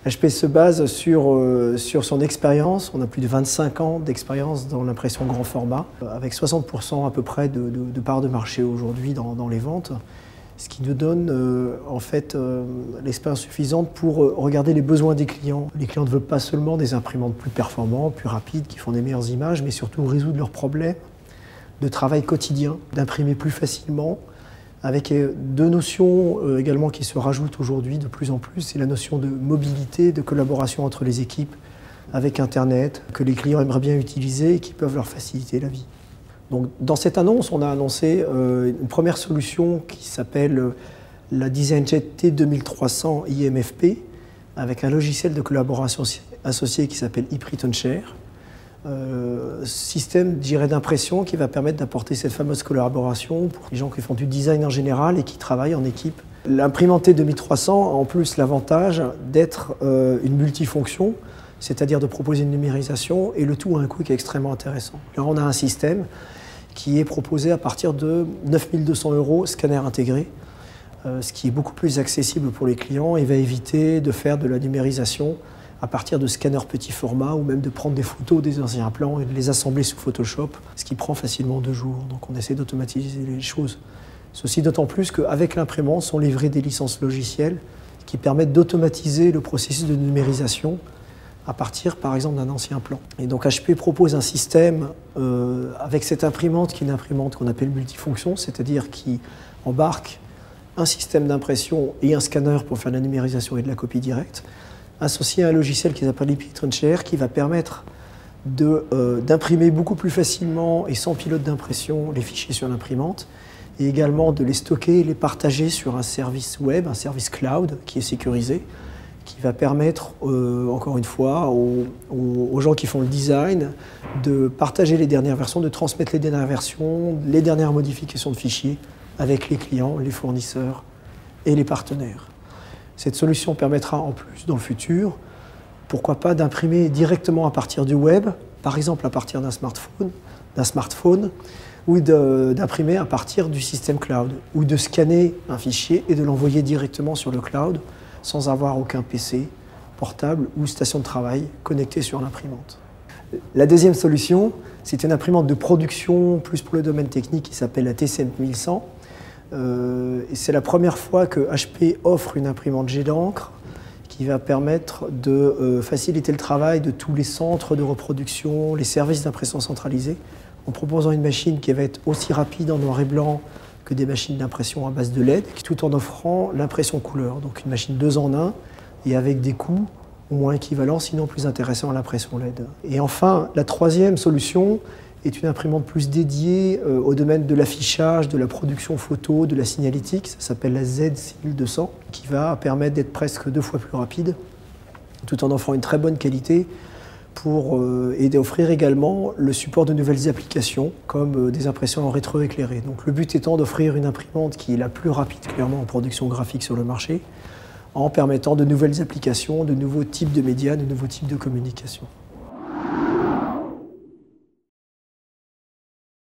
HP se base sur son expérience. On a plus de 25 ans d'expérience dans l'impression grand format, avec 60% à peu près de part de marché aujourd'hui dans les ventes, ce qui nous donne l'expérience suffisante pour regarder les besoins des clients. Les clients ne veulent pas seulement des imprimantes plus performantes, plus rapides, qui font des meilleures images, mais surtout résoudre leurs problèmes de travail quotidien, d'imprimer plus facilement, avec deux notions également qui se rajoutent aujourd'hui de plus en plus, c'est la notion de mobilité, de collaboration entre les équipes avec Internet, que les clients aimeraient bien utiliser et qui peuvent leur faciliter la vie. Donc, dans cette annonce, on a annoncé une première solution qui s'appelle la DesignJet T2300 IMFP, avec un logiciel de collaboration associé qui s'appelle ePrint on Share. Système d'impression qui va permettre d'apporter cette fameuse collaboration pour les gens qui font du design en général et qui travaillent en équipe. L'imprimante T2300 a en plus l'avantage d'être une multifonction, c'est-à-dire de proposer une numérisation et le tout à un coût qui est extrêmement intéressant. Là, on a un système qui est proposé à partir de 9 200 € scanner intégré, ce qui est beaucoup plus accessible pour les clients et va éviter de faire de la numérisation à partir de scanners petit format ou même de prendre des photos des anciens plans et de les assembler sous Photoshop, ce qui prend facilement 2 jours. Donc on essaie d'automatiser les choses. Ceci d'autant plus qu'avec l'imprimante sont livrées des licences logicielles qui permettent d'automatiser le processus de numérisation à partir par exemple d'un ancien plan. Et donc HP propose un système avec cette imprimante qui est une imprimante qu'on appelle multifonction, c'est-à-dire qui embarque un système d'impression et un scanner pour faire de la numérisation et de la copie directe, associé à un logiciel qui s'appelle ePrint on Share qui va permettre d'imprimer beaucoup plus facilement et sans pilote d'impression les fichiers sur l'imprimante et également de les stocker et les partager sur un service web, un service cloud qui est sécurisé, qui va permettre, encore une fois, aux gens qui font le design de partager les dernières versions, de transmettre les dernières versions, les dernières modifications de fichiers avec les clients, les fournisseurs et les partenaires. Cette solution permettra en plus, dans le futur, pourquoi pas d'imprimer directement à partir du web, par exemple à partir d'un smartphone, ou d'imprimer à partir du système cloud, ou de scanner un fichier et de l'envoyer directement sur le cloud sans avoir aucun PC, portable ou station de travail connectée sur l'imprimante. La deuxième solution, c'est une imprimante de production, plus pour le domaine technique, qui s'appelle la T7100. C'est la première fois que HP offre une imprimante jet d'encre qui va permettre de faciliter le travail de tous les centres de reproduction, les services d'impression centralisés, en proposant une machine qui va être aussi rapide en noir et blanc que des machines d'impression à base de LED, tout en offrant l'impression couleur. Donc une machine 2 en 1 et avec des coûts au moins équivalents, sinon plus intéressants à l'impression LED. Et enfin, la troisième solution est une imprimante plus dédiée au domaine de l'affichage, de la production photo, de la signalétique. Ça s'appelle la Z6200, qui va permettre d'être presque 2 fois plus rapide, tout en offrant une très bonne qualité et d'offrir également le support de nouvelles applications, comme des impressions en rétroéclairé. Donc le but étant d'offrir une imprimante qui est la plus rapide clairement en production graphique sur le marché, en permettant de nouvelles applications, de nouveaux types de médias, de nouveaux types de communication.